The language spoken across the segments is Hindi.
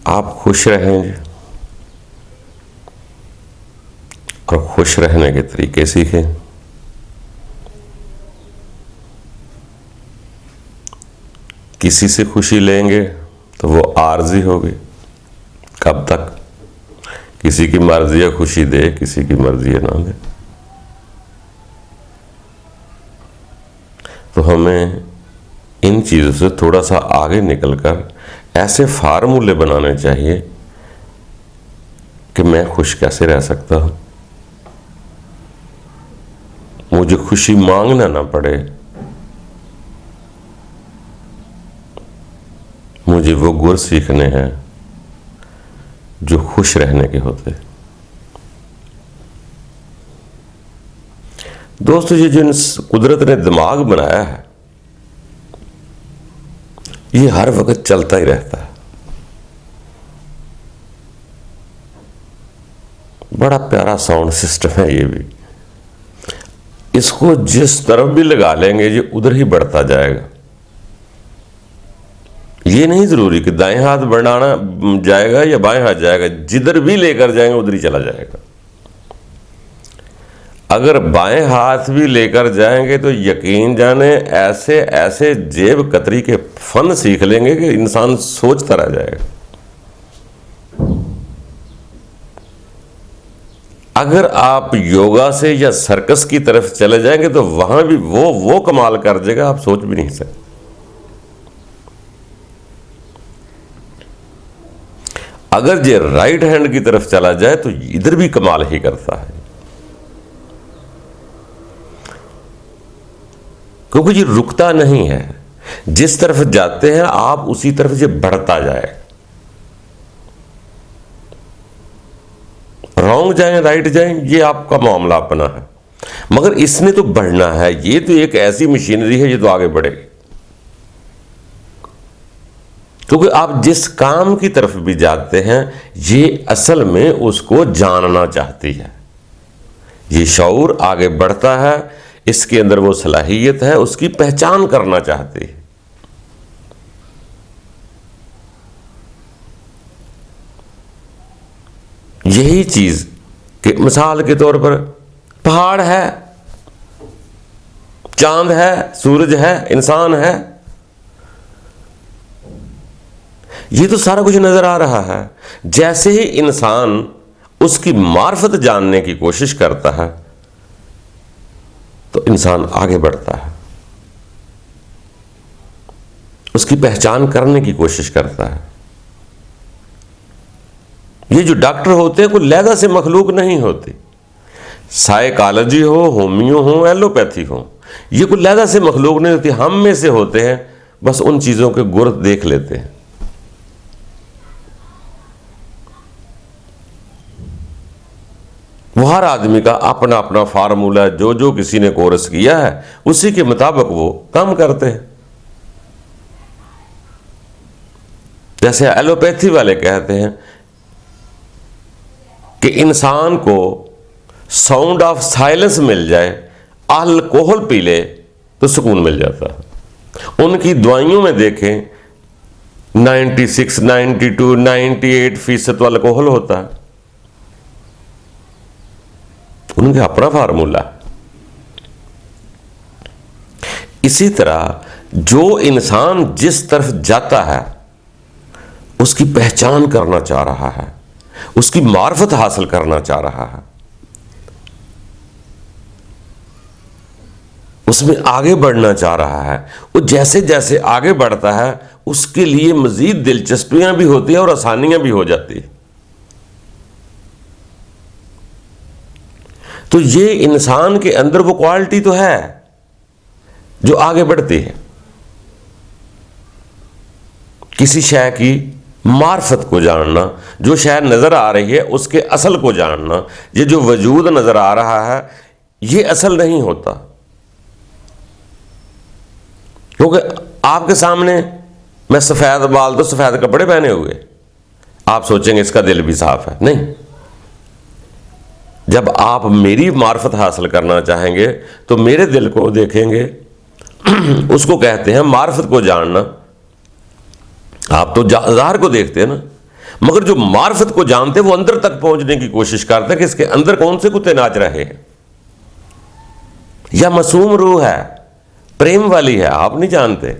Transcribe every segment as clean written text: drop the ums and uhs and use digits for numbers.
आप खुश रहेंगे और खुश रहने के तरीके सीखें। किसी से खुशी लेंगे तो वो आर्जी होगी। कब तक? किसी की मर्जी है खुशी दे, किसी की मर्जी है ना दे। तो हमें इन चीज़ों से थोड़ा सा आगे निकलकर ऐसे फार्मूले बनाने चाहिए कि मैं खुश कैसे रह सकता हूं, मुझे खुशी मांगना ना पड़े, मुझे वो गुर सीखने हैं जो खुश रहने के होते। दोस्तों, ये जो कुदरत ने दिमाग बनाया है ये हर वक्त चलता ही रहता है। बड़ा प्यारा साउंड सिस्टम है ये भी। इसको जिस तरफ भी लगा लेंगे ये उधर ही बढ़ता जाएगा। ये नहीं जरूरी कि दाएं हाथ बढ़ाना जाएगा या बाएं हाथ जाएगा, जिधर भी लेकर जाएंगे उधर ही चला जाएगा। अगर बाएं हाथ भी लेकर जाएंगे तो यकीन जाने ऐसे ऐसे जेब कतरी के फन सीख लेंगे कि इंसान सोचता रह जाएगा। अगर आप योगा से या सर्कस की तरफ चले जाएंगे तो वहां भी वो कमाल कर देगा, आप सोच भी नहीं सकते। अगर ये राइट हैंड की तरफ चला जाए तो इधर भी कमाल ही करता है, क्योंकि ये रुकता नहीं है। जिस तरफ जाते हैं आप उसी तरफ ये बढ़ता जाए। रॉन्ग जाएं राइट जाएं ये आपका मामला अपना है, मगर इसने तो बढ़ना है। ये तो एक ऐसी मशीनरी है ये तो आगे बढ़ेगी, क्योंकि आप जिस काम की तरफ भी जाते हैं ये असल में उसको जानना चाहती है। ये शऊर आगे बढ़ता है, इसके अंदर वो सलाहियत है, उसकी पहचान करना चाहती है। यही चीज कि मिसाल के तौर पर पहाड़ है, चांद है, सूरज है, इंसान है, ये तो सारा कुछ नजर आ रहा है। जैसे ही इंसान उसकी मार्फत जानने की कोशिश करता है तो इंसान आगे बढ़ता है, उसकी पहचान करने की कोशिश करता है। ये जो डॉक्टर होते हैं कोई लैदा से मखलूक नहीं होती। साइकोलॉजी हो, होमियो हो, एलोपैथी हो, ये कोई लैदा से मखलूक नहीं होती। हम में से होते हैं, बस उन चीजों के गुर देख लेते हैं। वो हर आदमी का अपना अपना फार्मूला, जो जो किसी ने कोर्स किया है उसी के मुताबिक वो काम करते हैं। जैसे एलोपैथी वाले कहते हैं कि इंसान को साउंड ऑफ साइलेंस मिल जाए, अल्कोहल पी ले तो सुकून मिल जाता है। उनकी दवाइयों में देखें 96, 92, 98% अल्कोहल होता है। उनका अपना फार्मूला। इसी तरह जो इंसान जिस तरफ जाता है उसकी पहचान करना चाह रहा है, उसकी मार्फत हासिल करना चाह रहा है, उसमें आगे बढ़ना चाह रहा है, वो जैसे जैसे आगे बढ़ता है उसके लिए मजीद दिलचस्पियां भी होती हैं और आसानियां भी हो जाती है। तो ये इंसान के अंदर वो क्वालिटी तो है जो आगे बढ़ती है। किसी शय की मार्फत को जानना, जो शय नजर आ रही है उसके असल को जानना। ये जो वजूद नजर आ रहा है ये असल नहीं होता, क्योंकि आपके सामने मैं सफेद बाल तो सफेद कपड़े पहने हुए, आप सोचेंगे इसका दिल भी साफ है। नहीं, जब आप मेरी मार्फत हासिल करना चाहेंगे तो मेरे दिल को देखेंगे, उसको कहते हैं मार्फत को जानना। आप तो ज़ाहिर को देखते हैं ना, मगर जो मार्फत को जानते वो अंदर तक पहुंचने की कोशिश करते हैं कि इसके अंदर कौन से कुत्ते नाच रहे हैं, या मासूम रूह है, प्रेम वाली है, आप नहीं जानते।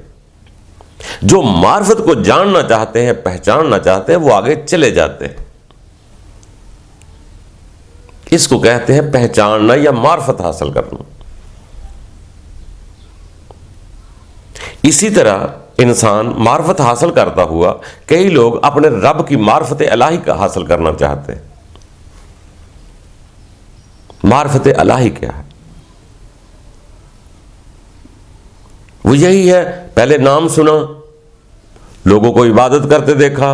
जो मार्फत को जानना चाहते हैं, पहचानना चाहते हैं, वो आगे चले जाते हैं। इसको कहते हैं पहचानना या मार्फत हासिल करना। इसी तरह इंसान मार्फत हासिल करता हुआ कई लोग अपने रब की मार्फत इलाही का हासिल करना चाहते हैं। मार्फत इलाही क्या है? वो यही है, पहले नाम सुना, लोगों को इबादत करते देखा,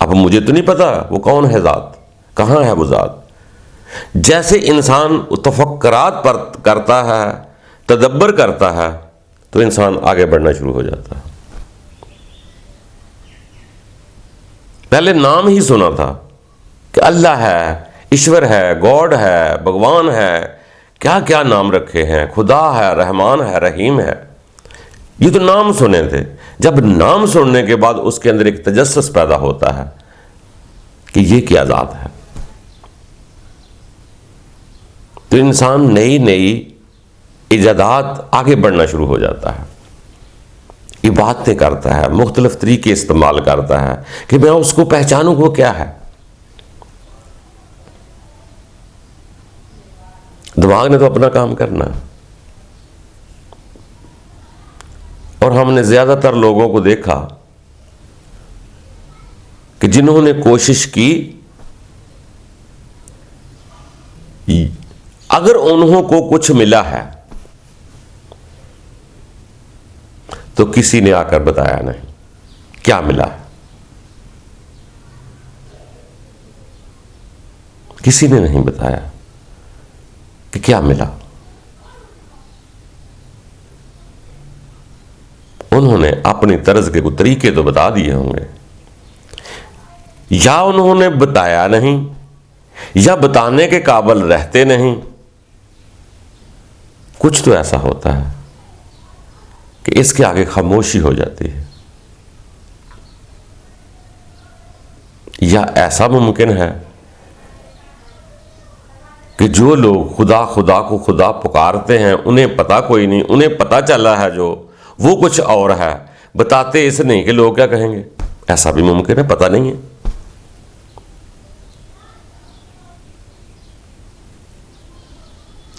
अब मुझे तो नहीं पता वो कौन है ज़ात, कहाँ है वो ज़ात। जैसे इंसान तफक्कुरात पर करता है, तदब्बर करता है, तो इंसान आगे बढ़ना शुरू हो जाता है। पहले नाम ही सुना था कि अल्लाह है, ईश्वर है, गॉड है, भगवान है, क्या क्या नाम रखे हैं, खुदा है, रहमान है, रहीम है, ये तो नाम सुने थे। जब नाम सुनने के बाद उसके अंदर एक तजस्सुस पैदा होता है कि ये क्या ज़ात है, तो इंसान नई नई इजादात आगे बढ़ना शुरू हो जाता है, इबादतें करता है, मुख्तलिफ तरीके इस्तेमाल करता है कि मैं उसको पहचानूं वो क्या है। दिमाग ने तो अपना काम करना है। और हमने ज़्यादातर लोगों को देखा कि जिन्होंने कोशिश की, अगर उन्हों को कुछ मिला है तो किसी ने आकर बताया नहीं क्या मिला है, किसी ने नहीं बताया कि क्या मिला। उन्होंने अपनी तर्ज के कुछ तरीके तो बता दिए होंगे, या उन्होंने बताया नहीं, या बताने के काबिल रहते नहीं। कुछ तो ऐसा होता है कि इसके आगे खामोशी हो जाती है। या ऐसा मुमकिन है कि जो लोग खुदा खुदा को खुदा पुकारते हैं उन्हें पता कोई नहीं, उन्हें पता चला है जो वो कुछ और है, बताते इस नहीं कि लोग क्या कहेंगे। ऐसा भी मुमकिन है, पता नहीं है।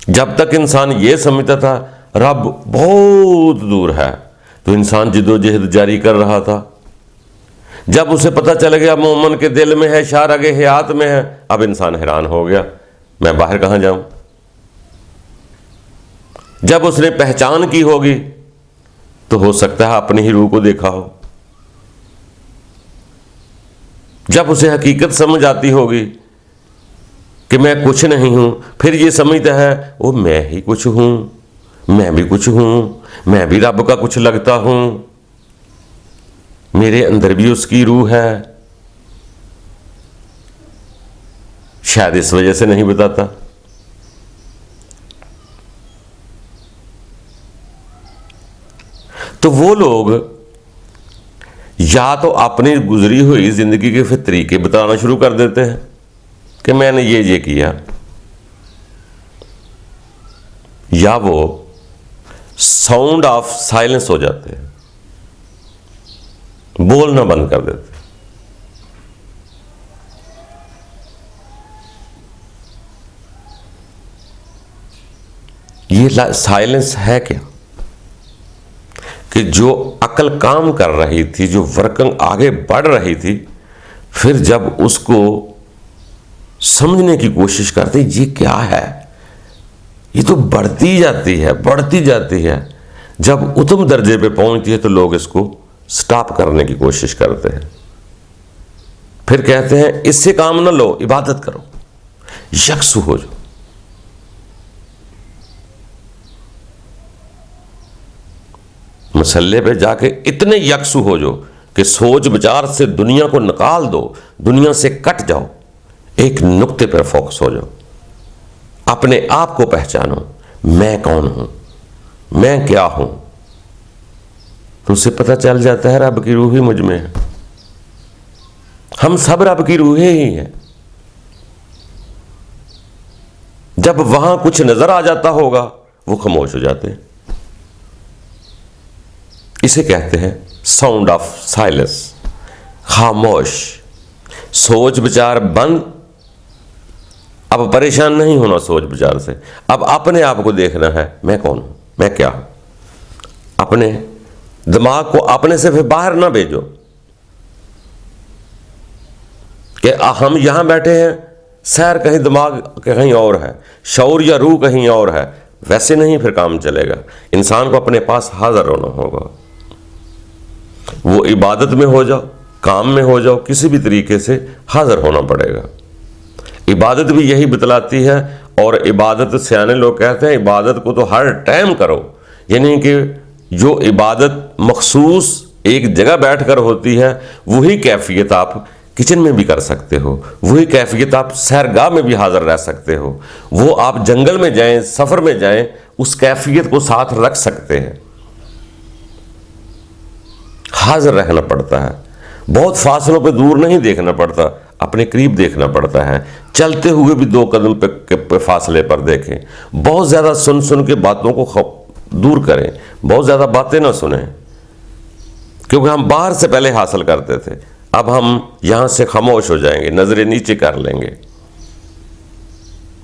जब तक इंसान ये समझता था रब बहुत दूर है, तो इंसान जिद्दोजहद जारी कर रहा था। जब उसे पता चल गया मोमन के दिल में है, शारगे हयात में है, अब इंसान हैरान हो गया, मैं बाहर कहां जाऊं। जब उसने पहचान की होगी तो हो सकता है अपनी ही रूह को देखा हो। जब उसे हकीकत समझ आती होगी कि मैं कुछ नहीं हूं, फिर ये समझता है वो मैं ही कुछ हूं, मैं भी कुछ हूं, मैं भी रब का कुछ लगता हूं, मेरे अंदर भी उसकी रूह है। शायद इस वजह से नहीं बताता। तो वो लोग या तो अपनी गुजरी हुई जिंदगी के फिर तरीके बताना शुरू कर देते हैं कि मैंने ये किया, या वो साउंड ऑफ साइलेंस हो जाते हैं, बोलना बंद कर देते हैं। ये साइलेंस है क्या कि जो अकल काम कर रही थी, जो वर्किंग आगे बढ़ रही थी, फिर जब उसको समझने की कोशिश करते ये क्या है, ये तो बढ़ती जाती है, बढ़ती जाती है। जब उत्तम दर्जे पे पहुंचती है तो लोग इसको स्टॉप करने की कोशिश करते हैं। फिर कहते हैं इससे काम न लो, इबादत करो, यकसु हो जाओ। मसल्ले पे जाके इतने यकसु हो जाओ कि सोच विचार से दुनिया को निकाल दो, दुनिया से कट जाओ, एक नुक्ते पर फोकस हो जाओ, अपने आप को पहचानो, मैं कौन हूं, मैं क्या हूं। तो उसे पता चल जाता है रब की रूह ही मुझ में है। हम सब रब की रूहें ही हैं। जब वहां कुछ नजर आ जाता होगा वो खामोश हो जाते हैं। इसे कहते हैं साउंड ऑफ साइलेंस, खामोश। सोच विचार बंद। अब परेशान नहीं होना सोच विचार से, अब अपने आप को देखना है, मैं कौन हूं, मैं क्या हूं। अपने दिमाग को अपने से फिर बाहर ना भेजो कि हम यहां बैठे हैं, सैर कहीं दिमाग कहीं और है, शऊर या रूह कहीं और है। वैसे नहीं फिर काम चलेगा। इंसान को अपने पास हाजिर होना होगा। वो इबादत में हो जाओ, काम में हो जाओ, किसी भी तरीके से हाजिर होना पड़ेगा। इबादत भी यही बतलाती है। और इबादत सियाने लोग कहते हैं इबादत को तो हर टाइम करो, यानी कि जो इबादत मखसूस एक जगह बैठकर होती है वही कैफियत आप किचन में भी कर सकते हो, वही कैफियत आप सैरगाह में भी हाजिर रह सकते हो। वो आप जंगल में जाएं, सफ़र में जाएं, उस कैफियत को साथ रख सकते हैं। हाजिर रहना पड़ता है। बहुत फासलों पे दूर नहीं देखना पड़ता, अपने करीब देखना पड़ता है। चलते हुए भी 2 कदम पे फासले पर देखें। बहुत ज़्यादा सुन सुन के बातों को दूर करें, बहुत ज़्यादा बातें ना सुने, क्योंकि हम बाहर से पहले हासिल करते थे। अब हम यहाँ से खामोश हो जाएंगे, नज़रें नीचे कर लेंगे।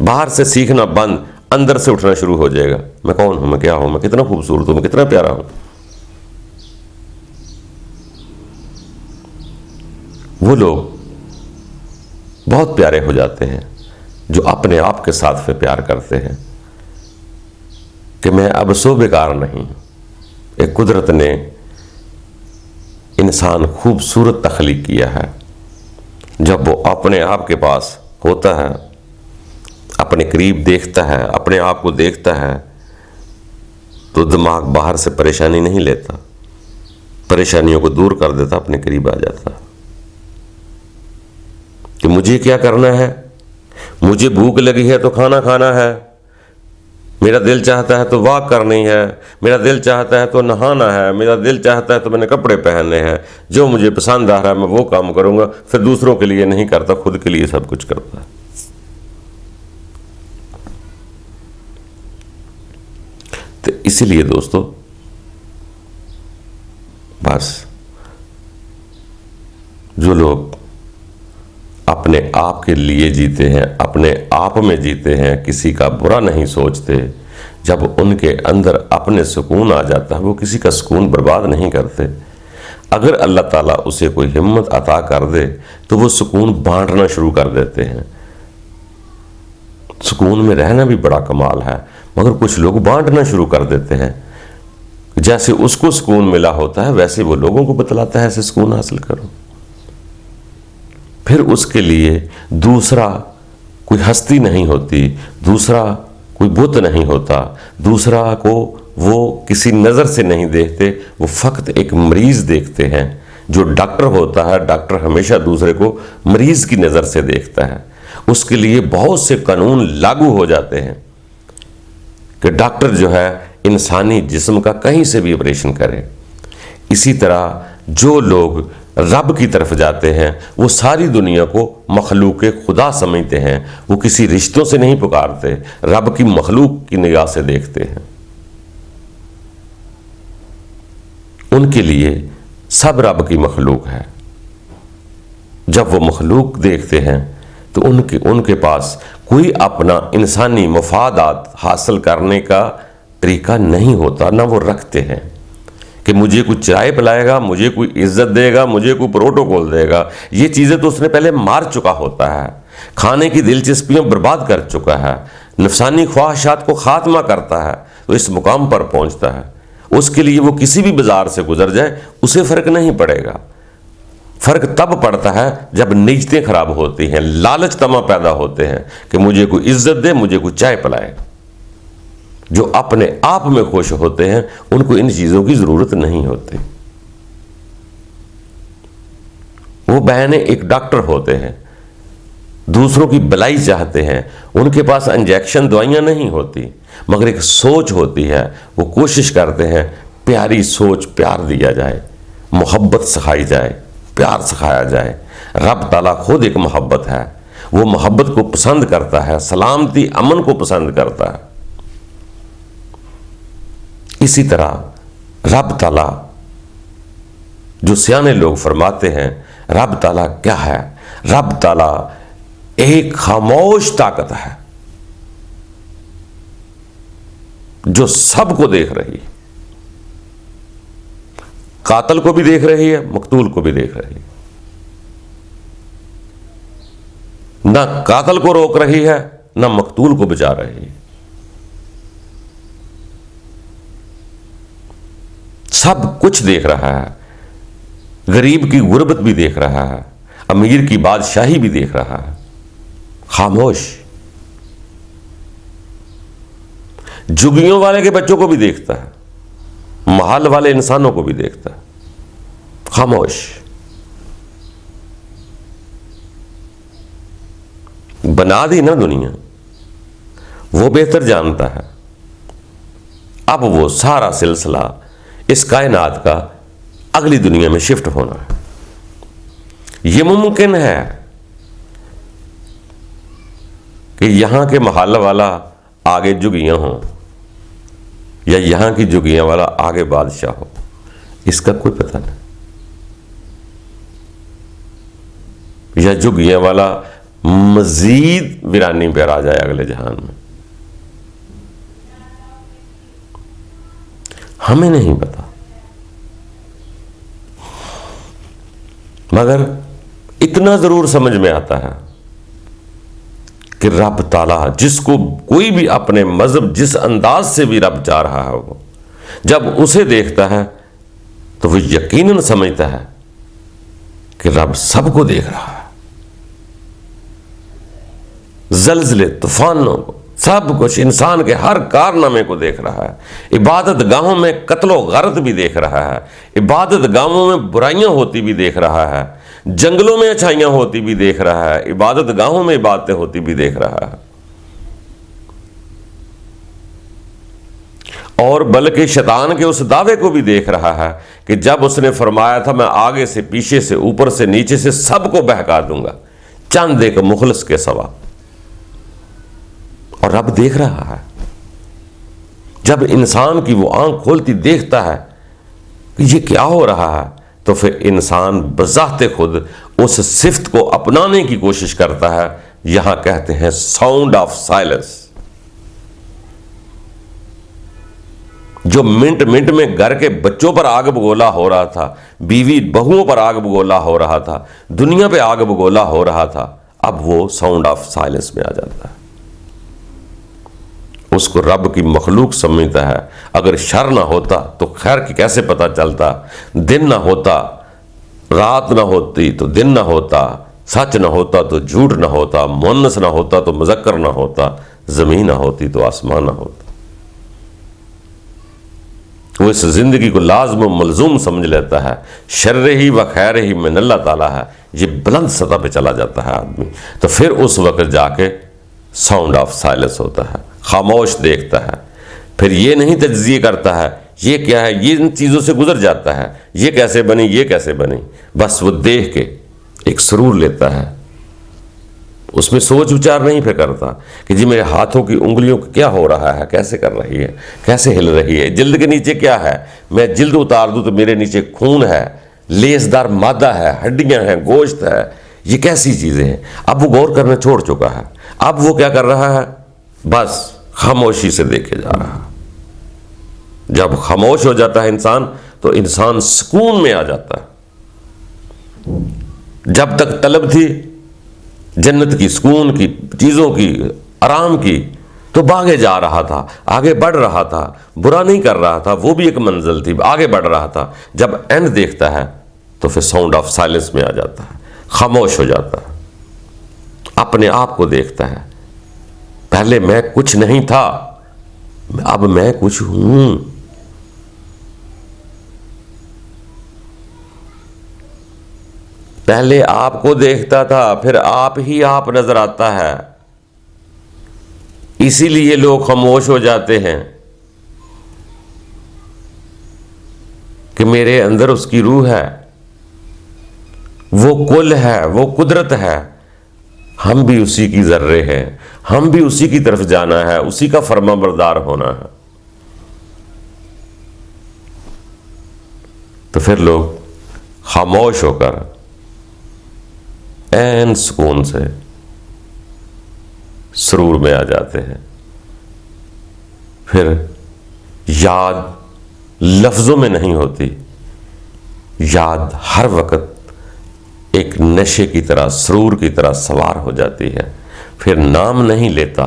बाहर से सीखना बंद, अंदर से उठना शुरू हो जाएगा। मैं कौन हूँ, मैं क्या हूँ, मैं कितना खूबसूरत हूँ, मैं कितना प्यारा हूँ। वो लोग बहुत प्यारे हो जाते हैं जो अपने आप के साथ में प्यार करते हैं कि मैं अब सो बेकार नहीं। एक कुदरत ने इंसान खूबसूरत तख्लीक किया है। जब वो अपने आप के पास होता है, अपने करीब देखता है, अपने आप को देखता है, तो दिमाग बाहर से परेशानी नहीं लेता, परेशानियों को दूर कर देता, अपने करीब आ जाता कि मुझे क्या करना है। मुझे भूख लगी है तो खाना खाना है, मेरा दिल चाहता है तो वॉक करनी है, मेरा दिल चाहता है तो नहाना है, मेरा दिल चाहता है तो मैंने कपड़े पहनने हैं, जो मुझे पसंद आ रहा है मैं वो काम करूंगा। फिर दूसरों के लिए नहीं करता, खुद के लिए सब कुछ करता है। तो इसीलिए दोस्तों बस जो लोग अपने आप के लिए जीते हैं, अपने आप में जीते हैं, किसी का बुरा नहीं सोचते, जब उनके अंदर अपने सुकून आ जाता है, वो किसी का सुकून बर्बाद नहीं करते। अगर अल्लाह ताला उसे कोई हिम्मत अता कर दे तो वो सुकून बांटना शुरू कर देते हैं। सुकून में रहना भी बड़ा कमाल है, मगर कुछ लोग बांटना शुरू कर देते हैं। जैसे उसको सुकून मिला होता है वैसे वो लोगों को बतलाता है ऐसे सुकून हासिल करो। फिर उसके लिए दूसरा कोई हस्ती नहीं होती, दूसरा कोई बुत नहीं होता, दूसरा को वो किसी नज़र से नहीं देखते, वो फ़कत एक मरीज़ देखते हैं। जो डॉक्टर होता है, डॉक्टर हमेशा दूसरे को मरीज़ की नज़र से देखता है। उसके लिए बहुत से कानून लागू हो जाते हैं कि डॉक्टर जो है इंसानी जिस्म का कहीं से भी ऑपरेशन करे। इसी तरह जो लोग रब की तरफ जाते हैं वो सारी दुनिया को मखलूक खुदा समझते हैं। वो किसी रिश्तों से नहीं पुकारते, रब की मखलूक की निगाह से देखते हैं। उनके लिए सब रब की मखलूक है। जब वो मखलूक देखते हैं तो उनके पास कोई अपना इंसानी मफादात हासिल करने का तरीका नहीं होता, ना वो रखते हैं कि मुझे कोई चाय पिलाएगा, मुझे कोई इज्जत देगा, मुझे कोई प्रोटोकॉल देगा। ये चीज़ें तो उसने पहले मार चुका होता है, खाने की दिलचस्पियाँ बर्बाद कर चुका है, नफसानी ख्वाहिशात को ख़ात्मा करता है, तो इस मुकाम पर पहुँचता है। उसके लिए वो किसी भी बाज़ार से गुजर जाए उसे फ़र्क नहीं पड़ेगा। फ़र्क तब पड़ता है जब नीयतें ख़राब होती हैं, लालच तमा पैदा होते हैं कि मुझे कोई इज्जत दे, मुझे कोई चाय पिलाए। जो अपने आप में खुश होते हैं उनको इन चीज़ों की ज़रूरत नहीं होती। वो बहनें एक डॉक्टर होते हैं, दूसरों की भलाई चाहते हैं, उनके पास इंजेक्शन दवाइयाँ नहीं होती, मगर एक सोच होती है। वो कोशिश करते हैं प्यारी सोच, प्यार दिया जाए, मोहब्बत सिखाई जाए, प्यार सिखाया जाए। रब ताला खुद एक मोहब्बत है, वो मोहब्बत को पसंद करता है, सलामती अमन को पसंद करता है। इसी तरह रब ताला, जो सियाने लोग फरमाते हैं रब ताला क्या है, रब ताला एक खामोश ताकत है जो सबको देख रही है, कातल को भी देख रही है, मकतूल को भी देख रही है। ना कातल को रोक रही है, ना मकतूल को बचा रही है। सब कुछ देख रहा है, गरीब की गुर्बत भी देख रहा है, अमीर की बादशाही भी देख रहा है। खामोश। झुग्गियों वाले के बच्चों को भी देखता है, महल वाले इंसानों को भी देखता है। खामोश। बना दी ना दुनिया, वो बेहतर जानता है। अब वो सारा सिलसिला इस कायनात का अगली दुनिया में शिफ्ट होना है। ये मुमकिन है कि यहां के महल वाला आगे जुगियां हों या यहां की जुगियां वाला आगे बादशाह हो, इसका कोई पता नहीं। या जुगियां वाला मजीद वीरानी पर आ जाए अगले जहान में, हमें नहीं पता। मगर इतना जरूर समझ में आता है कि रब ताला जिसको कोई भी अपने मजहब जिस अंदाज से भी रब चाह रहा है, वो जब उसे देखता है तो वो यकीनन समझता है कि रब सबको देख रहा है। जल्जले, तूफानों को, सब कुछ, इंसान के हर कारनामे को देख रहा है। इबादत गाहों में कत्लो गरत भी देख रहा है, इबादत गाहों में बुराइयां होती भी देख रहा है, जंगलों में अच्छाइयां होती भी देख रहा है, इबादत गाहों में इबादतें होती भी देख रहा है। और बल्कि शैतान के उस दावे को भी देख रहा है कि जब उसने फरमाया था मैं आगे से, पीछे से, ऊपर से, नीचे से सबको बहका दूंगा चंद एक मुखलिस के सवा। और रब देख रहा है। जब इंसान की वो आंख खोलती देखता है कि ये क्या हो रहा है, तो फिर इंसान बजाते खुद उस सिफ्त को अपनाने की कोशिश करता है। यहां कहते हैं साउंड ऑफ साइलेंस। जो मिनट मिनट में घर के बच्चों पर आग बगोला हो रहा था, बीवी बहुओं पर आग बगोला हो रहा था, दुनिया पे आग बगोला हो रहा था, अब वो साउंड ऑफ साइलेंस में आ जाता है। उसको रब की मखलूक समझता है। अगर शर ना होता तो खैर की कैसे पता चलता, दिन ना होता, रात ना होती तो दिन ना होता, सच ना होता तो झूठ ना होता, मुअन्नस ना होता तो मुज़क्कर ना होता, ज़मीन ना होती तो आसमान ना होता। वो इस जिंदगी को लाज़िम व मलज़ूम समझ लेता है। शर्र ही व खैर ही में अल्लाह ताला है, ये बुलंद सतह पे चला जाता है आदमी। तो फिर उस वक्त जाके साउंड ऑफ साइलेंस होता है, खामोश देखता है। फिर ये नहीं तज्ज़िये करता है ये क्या है, ये इन चीज़ों से गुजर जाता है, ये कैसे बनी, ये कैसे बनी। बस वो देख के एक सुरूर लेता है, उसमें सोच विचार नहीं फिर करता कि जी मेरे हाथों की उंगलियों को क्या हो रहा है, कैसे कर रही है, कैसे हिल रही है, जिल्द के नीचे क्या है, मैं जिल्द उतार दूं तो मेरे नीचे खून है, लेसदार मादा है, हड्डियां हैं, गोश्त है, ये कैसी चीज़ें हैं। अब वो गौर करना छोड़ चुका है। अब वो क्या कर रहा है, बस खामोशी से देखे जा रहा है। जब खामोश हो जाता है इंसान तो इंसान सुकून में आ जाता है। जब तक तलब थी जन्नत की, सुकून की, चीज़ों की, आराम की, तो भागे जा रहा था, आगे बढ़ रहा था, बुरा नहीं कर रहा था, वो भी एक मंजिल थी, आगे बढ़ रहा था। जब एंड देखता है तो फिर साउंड ऑफ साइलेंस में आ जाता है, खामोश हो जाता है, अपने आप को देखता है। पहले मैं कुछ नहीं था, अब मैं कुछ हूं। पहले आपको देखता था, फिर आप ही आप नजर आता है। इसीलिए लोग खामोश हो जाते हैं कि मेरे अंदर उसकी रूह है, वो कुल है, वो कुदरत है, हम भी उसी की जर्रे हैं, हम भी उसी की तरफ जाना है, उसी का फरमाबरदार होना है। तो फिर लोग खामोश होकर ऐन सुकून से सुरूर में आ जाते हैं। फिर याद लफ्ज़ों में नहीं होती, याद हर वक्त एक नशे की तरह, सुरूर की तरह सवार हो जाती है। फिर नाम नहीं लेता,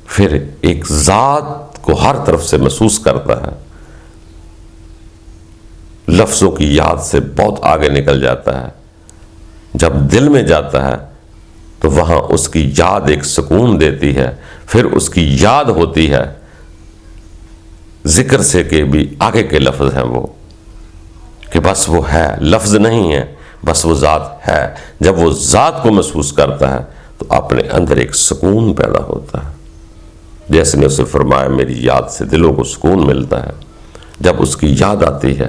फिर एक ज़ात को हर तरफ से महसूस करता है, लफ्ज़ों की याद से बहुत आगे निकल जाता है। जब दिल में जाता है तो वहाँ उसकी याद एक सुकून देती है। फिर उसकी याद होती है जिक्र से के भी आगे के लफ्ज़ हैं वो, कि बस वो है, लफ्ज़ नहीं है, बस वो ज़ात है। जब वो ज़ात को महसूस करता है तो अपने अंदर एक सुकून पैदा होता है। जैसे ने उसे फरमाया, मेरी याद से दिलों को सुकून मिलता है। जब उसकी याद आती है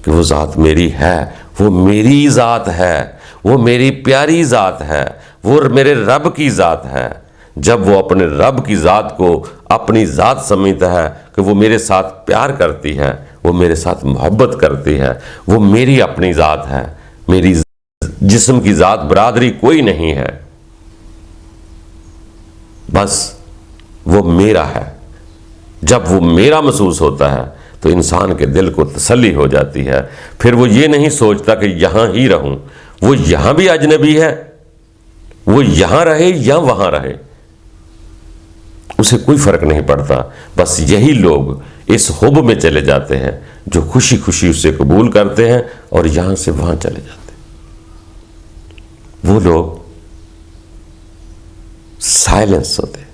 कि वो ज़ात मेरी है, वो मेरी ज़ात है, वो मेरी प्यारी ज़ात है, वो मेरे रब की ज़ात है। जब वो अपने रब की ज़ात को अपनी ज़ात समझता है कि वो मेरे साथ प्यार करती है, वो मेरे साथ मोहब्बत करती है, वो मेरी अपनी ज़ात है, मेरी जिस्म की ज़ात बरादरी कोई नहीं है, बस वो मेरा है। जब वो मेरा महसूस होता है तो इंसान के दिल को तसल्ली हो जाती है। फिर वो ये नहीं सोचता कि यहाँ ही रहूं, वो यहाँ भी अजनबी है, वो यहाँ रहे या वहाँ रहे, उसे कोई फर्क नहीं पड़ता। बस यही लोग इस हुब में चले जाते हैं जो खुशी खुशी उसे कबूल करते हैं और यहाँ से वहाँ चले जाते हैं। वो लोग साइलेंस होते,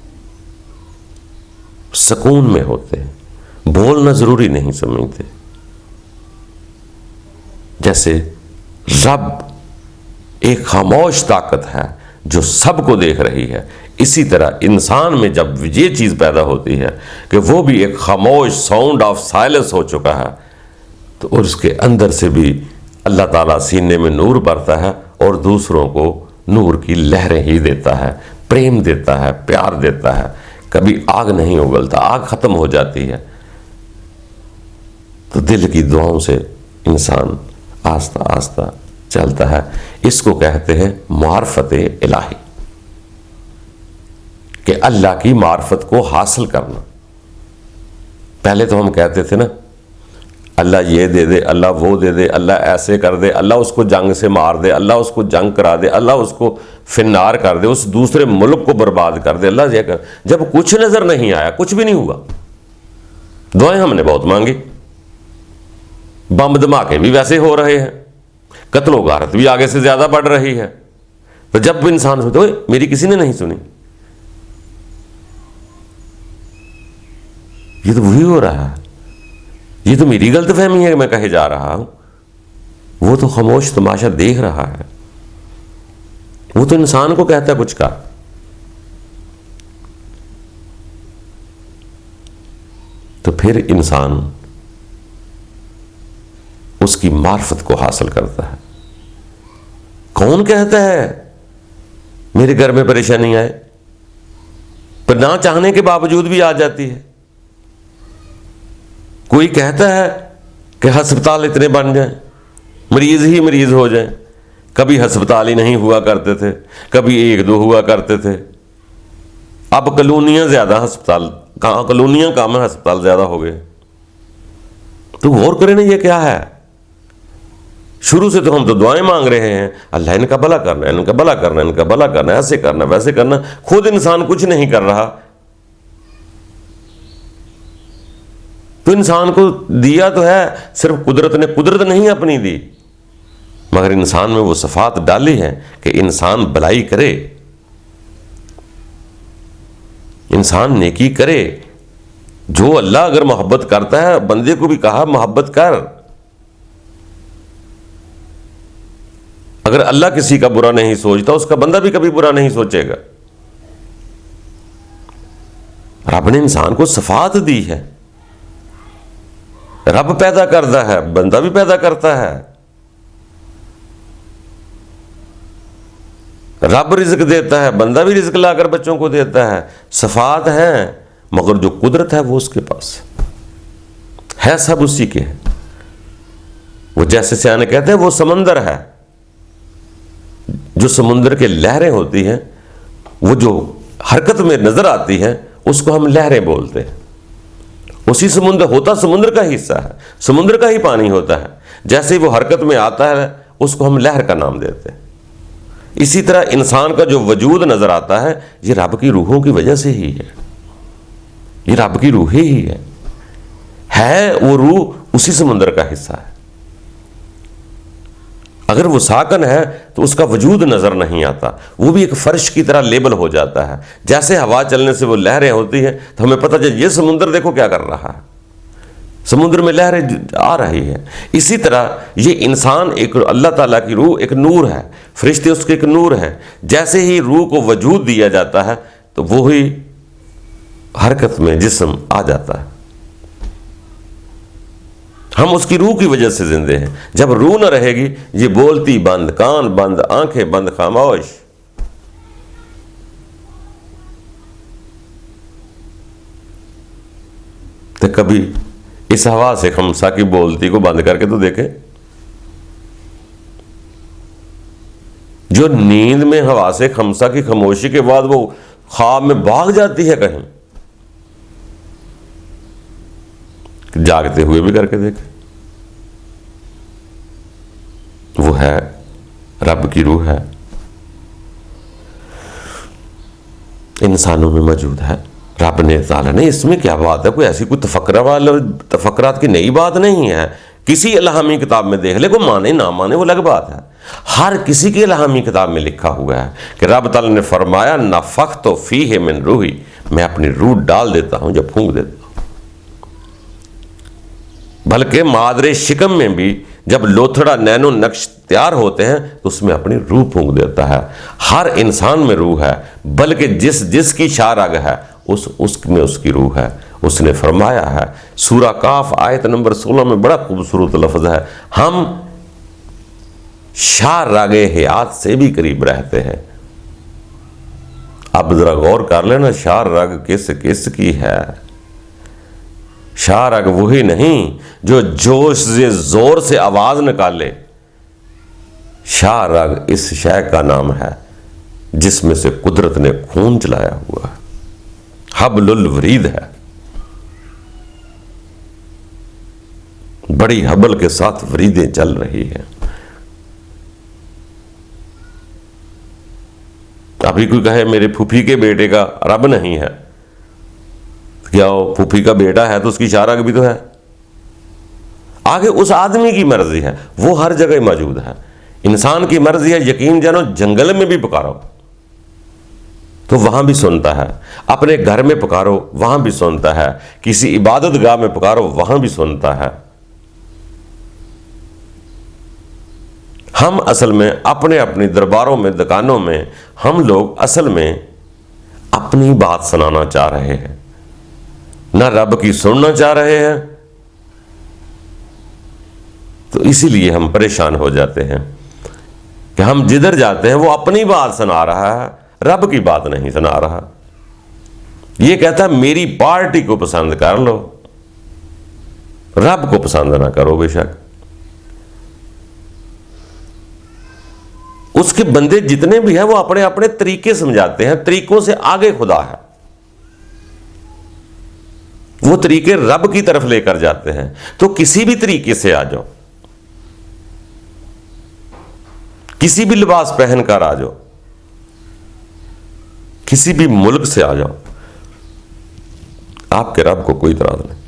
सुकून में होते हैं, बोलना जरूरी नहीं समझते। जैसे रब एक खामोश ताकत है जो सबको देख रही है, इसी तरह इंसान में जब ये चीज़ पैदा होती है कि वो भी एक खामोश साउंड ऑफ साइलेंस हो चुका है, तो उसके अंदर से भी अल्लाह ताला सीने में नूर भरता है और दूसरों को नूर की लहरें ही देता है, प्रेम देता है, प्यार देता है। कभी आग नहीं उगलता, आग ख़त्म हो जाती है। तो दिल की दुआओं से इंसान आस्ता आस्ता चलता है। इसको कहते हैं मार्फत इलाही, कि अल्लाह की मार्फत को हासिल करना। पहले तो हम कहते थे ना, अल्लाह ये दे दे, अल्लाह वो दे दे, अल्लाह ऐसे कर दे, अल्लाह उसको जंग से मार दे, अल्लाह उसको जंग करा दे, अल्लाह उसको फिन्नार कर दे, उस दूसरे मुल्क को बर्बाद कर दे, अल्लाह ये कर। जब कुछ नजर नहीं आया, कुछ भी नहीं हुआ, दुआएं हमने बहुत मांगी, बम धमाके भी वैसे हो रहे हैं, कत्लो गारत भी आगे से ज्यादा बढ़ रही है। तो जब इंसान सोचते ओए मेरी किसी ने नहीं सुनी, ये तो वही हो रहा है, ये तो मेरी गलतफहमी है, मैं कहे जा रहा हूं, वो तो खामोश तमाशा देख रहा है, वो तो इंसान को कहता है कुछ का। तो फिर इंसान उसकी मार्फत को हासिल करता है। कौन कहता है मेरे घर में परेशानी आए, पर ना चाहने के बावजूद भी आ जाती है। कोई कहता है कि अस्पताल इतने बन जाएं, मरीज ही मरीज हो जाएं। कभी अस्पताल ही नहीं हुआ करते थे, कभी एक दो हुआ करते थे, अब कॉलोनियां ज्यादा, अस्पताल कहाँ, कॉलोनियां कम है, अस्पताल ज्यादा हो गए। तो गौर करें ना, ये क्या है। शुरू से तो हम तो दुआएं मांग रहे हैं, अल्लाह इनका भला करना है, इनका भला करना है, इनका भला करना है, ऐसे करना वैसे करना। खुद इंसान कुछ नहीं कर रहा, तो इंसान को दिया तो है सिर्फ कुदरत ने, कुदरत नहीं अपनी दी, मगर इंसान में वो सफात डाली है कि इंसान भलाई करे, इंसान नेकी करे। जो अल्लाह अगर मोहब्बत करता है, बंदे को भी कहा मोहब्बत कर। अगर अल्लाह किसी का बुरा नहीं सोचता, उसका बंदा भी कभी बुरा नहीं सोचेगा। रब ने इंसान को सफात दी है, रब पैदा करता है, बंदा भी पैदा करता है। रब रिज्क देता है, बंदा भी रिज्क लाकर बच्चों को देता है। सफात है, मगर जो कुदरत है वो उसके पास है, सब उसी के है। वो जैसे सियाने कहते हैं वो समंदर है, जो समुद्र के लहरें होती हैं, वो जो हरकत में नजर आती है उसको हम लहरें बोलते हैं। उसी समुद्र होता समुद्र का हिस्सा है, समुद्र का ही पानी होता है। जैसे वो हरकत में आता है उसको हम लहर का नाम देते हैं। इसी तरह इंसान का जो वजूद नजर आता है ये रब की रूहों की वजह से ही है, ये रब की रूह ही है। वो रूह उसी समुद्र का हिस्सा है। अगर वो साकन है तो उसका वजूद नजर नहीं आता, वो भी एक फर्श की तरह लेबल हो जाता है। जैसे हवा चलने से वो लहरें होती हैं तो हमें पता चल ये समुद्र देखो क्या कर रहा है, समुद्र में लहरें आ रही है। इसी तरह ये इंसान एक अल्लाह ताला की रूह, एक नूर है, फरिश्ते उसके एक नूर हैं। जैसे ही रूह को वजूद दिया जाता है तो वो ही हरकत में जिस्म आ जाता है। हम उसकी रूह की वजह से जिंदे हैं। जब रूह न रहेगी ये बोलती बंद, कान बंद, आंखें बंद, खामोश। तो कभी इस हवा से खमसा की बोलती को बंद करके तो देखें। जो नींद में हवा से खमसा की खामोशी के बाद वो ख्वाब में भाग जाती है कहीं, जागते हुए भी करके देखें। वो है, रब की रूह है, इंसानों में मौजूद है। रब ने ताला ने, इसमें क्या बात है, कोई ऐसी कोई तफक्रात की नई बात नहीं है। किसी इल्हामी किताब में देख ले, को माने ना माने वो अलग बात है। हर किसी की इल्हामी किताब में लिखा हुआ है कि रब ताला ने फरमाया नफ़ख्तु फ़ीहि मिन रूही, मैं अपनी रूह डाल देता हूं जब फूंक देता हूं। बल्कि मादरे शिकम में भी जब लोथड़ा नैनो नक्श तैयार होते हैं तो उसमें अपनी रूह फूंक देता है। हर इंसान में रूह है, बल्कि जिसकी शारग है उसमें उसकी रूह है। उसने फरमाया है, सूरा काफ आयत नंबर 16 में बड़ा खूबसूरत लफ्ज है, हम शारगे हयात से भी करीब रहते हैं। अब जरा गौर कर लेना, शारग किस की है। शारग वही नहीं जो जोश से जोर से आवाज निकाले। शारग इस शय का नाम है जिसमें से कुदरत ने खून चलाया हुआ है, हबलुल वरीद है। बड़ी हबल के साथ वरीदें चल रही हैं। अभी कोई कहे मेरे फूफी के बेटे का रब नहीं है, क्या वो फूफी का बेटा है तो उसकी शारग भी तो है। आगे उस आदमी की मर्जी है, वो हर जगह मौजूद है। इंसान की मर्जी है, यकीन जानो जंगल में भी पुकारो तो वहां भी सुनता है, अपने घर में पुकारो वहां भी सुनता है, किसी इबादत गाह में पुकारो वहां भी सुनता है। हम असल में अपने अपने दरबारों में, दुकानों में हम लोग असल में अपनी बात सुनाना चाह रहे हैं, ना रब की सुनना चाह रहे हैं। तो इसीलिए हम परेशान हो जाते हैं कि हम जिधर जाते हैं वो अपनी बात सुना रहा है, रब की बात नहीं सुना रहा। ये कहता है मेरी पार्टी को पसंद कर लो, रब को पसंद ना करो। बेशक उसके बंदे जितने भी हैं वो अपने अपने तरीके समझाते हैं, तरीकों से आगे खुदा है। वो तरीके रब की तरफ लेकर जाते हैं। तो किसी भी तरीके से आ जाओ, किसी भी लिबास पहनकर आ जाओ, किसी भी मुल्क से आ जाओ, आपके रब को कोई इतराज नहीं।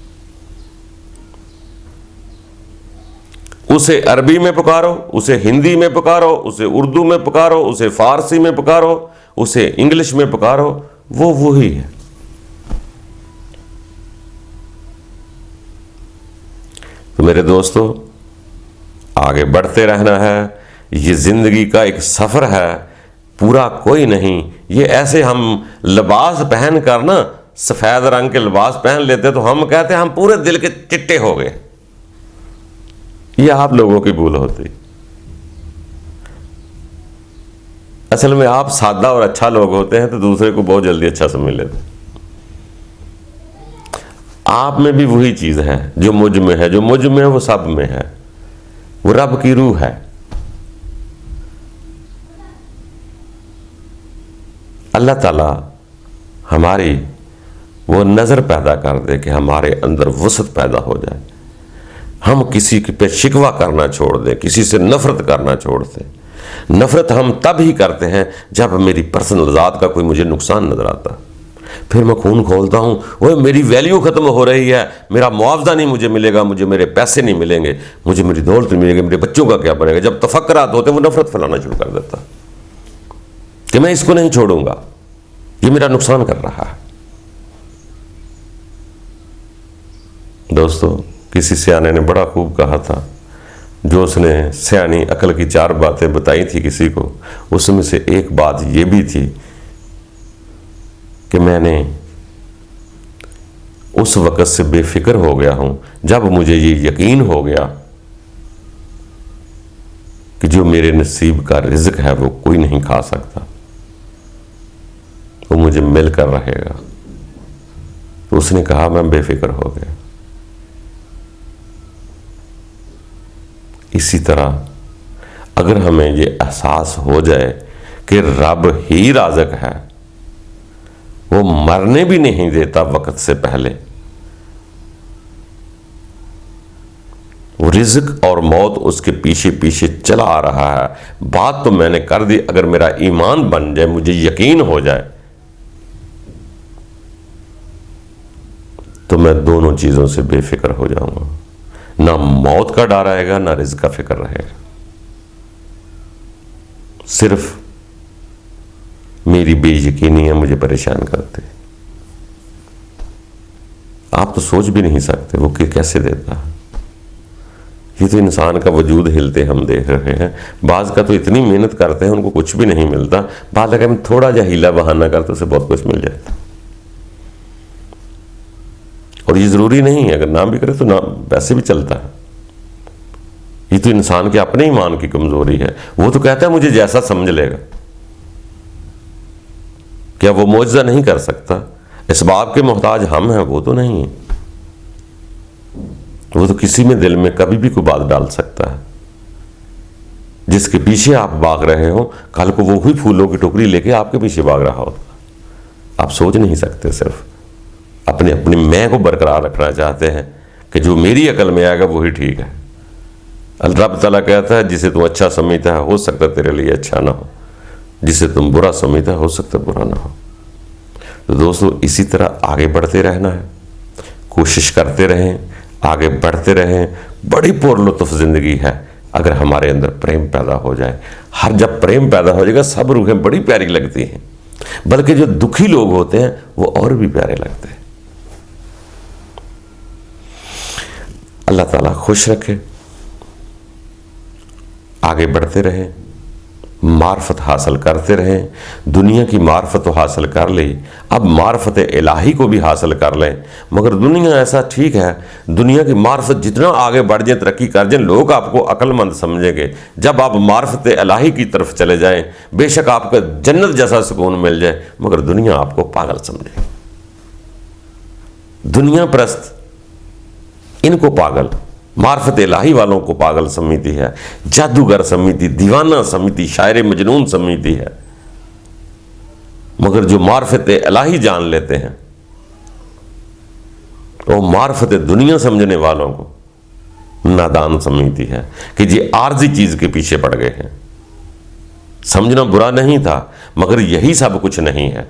उसे अरबी में पुकारो, उसे हिंदी में पुकारो, उसे उर्दू में पुकारो, उसे फारसी में पुकारो, उसे इंग्लिश में पुकारो, वो वही है। तो मेरे दोस्तों, आगे बढ़ते रहना है। ये जिंदगी का एक सफर है, पूरा कोई नहीं। ये ऐसे हम लिबास पहन कर ना, सफेद रंग के लिबास पहन लेते तो हम कहते हैं हम पूरे दिल के चिट्टे हो गए। ये आप लोगों की भूल होती। असल में आप सादा और अच्छा लोग होते हैं तो दूसरे को बहुत जल्दी अच्छा समझ लेते। आप में भी वही चीज है जो मुझ में है, जो मुझ में है वो सब में है, वो रब की रूह है। अल्लाह ताला हमारी वो नज़र पैदा कर दे कि हमारे अंदर वसत पैदा हो जाए, हम किसी पे शिकवा करना छोड़ दें, किसी से नफरत करना छोड़ दें। नफरत हम तब ही करते हैं जब मेरी पर्सनल ज़ात का कोई मुझे नुकसान नजर आता, फिर मैं खून खोलता हूँ, वो मेरी वैल्यू ख़त्म हो रही है, मेरा मुआवजा नहीं मुझे मिलेगा, मुझे मेरे पैसे नहीं मिलेंगे, मुझे मेरी दौलत नहीं मिलेगी, मेरे बच्चों का क्या बनेगा। जब तफक्कुरात होते हैं वो नफरत फैलाना शुरू कर देता कि मैं इसको नहीं छोड़ूंगा, ये मेरा नुकसान कर रहा है। दोस्तों, किसी सियाने ने बड़ा खूब कहा था, जो उसने सियानी अकल की 4 बातें बताई थी किसी को, उसमें से एक बात ये भी थी कि मैंने उस वक़्त से बेफिक्र हो गया हूं जब मुझे ये यकीन हो गया कि जो मेरे नसीब का रिज़्क है वो कोई नहीं खा सकता, वो मुझे मिलकर रहेगा। तो उसने कहा मैं बेफिक्र हो गया। इसी तरह अगर हमें ये एहसास हो जाए कि रब ही राज़िक है, वो मरने भी नहीं देता वक्त से पहले, वो रिज़्क और मौत उसके पीछे पीछे चला आ रहा है। बात तो मैंने कर दी, अगर मेरा ईमान बन जाए, मुझे यकीन हो जाए, तो मैं दोनों चीज़ों से बेफिक्र हो जाऊंगा। ना मौत का डर आएगा, ना रिज़्क का फिक्र रहेगा। सिर्फ मेरी बेयकीनी है मुझे परेशान करते। आप तो सोच भी नहीं सकते वो कि कैसे देता है। ये तो इंसान का वजूद हिलते हम देख रहे हैं। बाज का तो इतनी मेहनत करते हैं उनको कुछ भी नहीं मिलता, बाद लगा हम थोड़ा जा हीला बहाना करते उसे बहुत कुछ मिल जाता। और ये जरूरी नहीं है, अगर ना भी करे तो ना वैसे भी चलता है। ये तो इंसान के अपने ईमान की कमजोरी है। वो तो कहता है मुझे जैसा समझ लेगा। क्या वो मौजज़ा नहीं कर सकता? इसबाब के मोहताज हम हैं, वो तो नहीं है। वो तो किसी में दिल में कभी भी कोई बात डाल सकता है। जिसके पीछे आप भाग रहे हो, कल को वो ही फूलों की टोकरी लेके आपके पीछे भाग रहा होता। आप सोच नहीं सकते, सिर्फ अपने अपनी मैं को बरकरार रखना चाहते हैं कि जो मेरी अकल में आएगा वही ठीक है। रब ताला कहता है जिसे तुम अच्छा समझता है हो सकता तेरे लिए अच्छा ना हो, जिसे तुम बुरा समझता है हो सकता बुरा ना हो। तो दोस्तों, इसी तरह आगे बढ़ते रहना है, कोशिश करते रहें, आगे बढ़ते रहें। बड़ी पुरलुत्फ जिंदगी है अगर हमारे अंदर प्रेम पैदा हो जाए। हर जब प्रेम पैदा हो जाएगा सब रूहें बड़ी प्यारी लगती हैं, बल्कि जो दुखी लोग होते हैं वो और भी प्यारे लगते हैं। अल्लाह ताला खुश रखे, आगे बढ़ते रहें, मार्फत हासिल करते रहें। दुनिया की मार्फत तो हासिल कर ली, अब मार्फत इलाही को भी हासिल कर लें। मगर दुनिया ऐसा ठीक है, दुनिया की मार्फत जितना आगे बढ़ जाए, तरक्की कर जाए, लोग आपको अक्लमंद समझेंगे। जब आप मार्फत इलाही की तरफ चले जाएं, बेशक आपको जन्नत जैसा सुकून मिल जाए, मगर दुनिया आपको पागल समझे। दुनिया परस्त इनको पागल, मार्फत इलाही वालों को पागल समझती है, जादूगर समझती, दीवाना समझती, शायर मजनून समझती है। मगर जो मार्फत इलाही जान लेते हैं वो मार्फत दुनिया समझने वालों को नादान समझती है कि जी आर्जी चीज के पीछे पड़ गए हैं। समझना बुरा नहीं था, मगर यही सब कुछ नहीं है,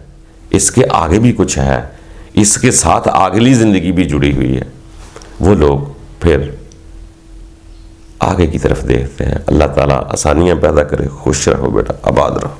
इसके आगे भी कुछ है, इसके साथ अगली जिंदगी भी जुड़ी हुई है। वो लोग फिर आगे की तरफ देखते हैं। अल्लाह ताला आसानियां पैदा करे। खुश रहो बेटा, आबाद रहो।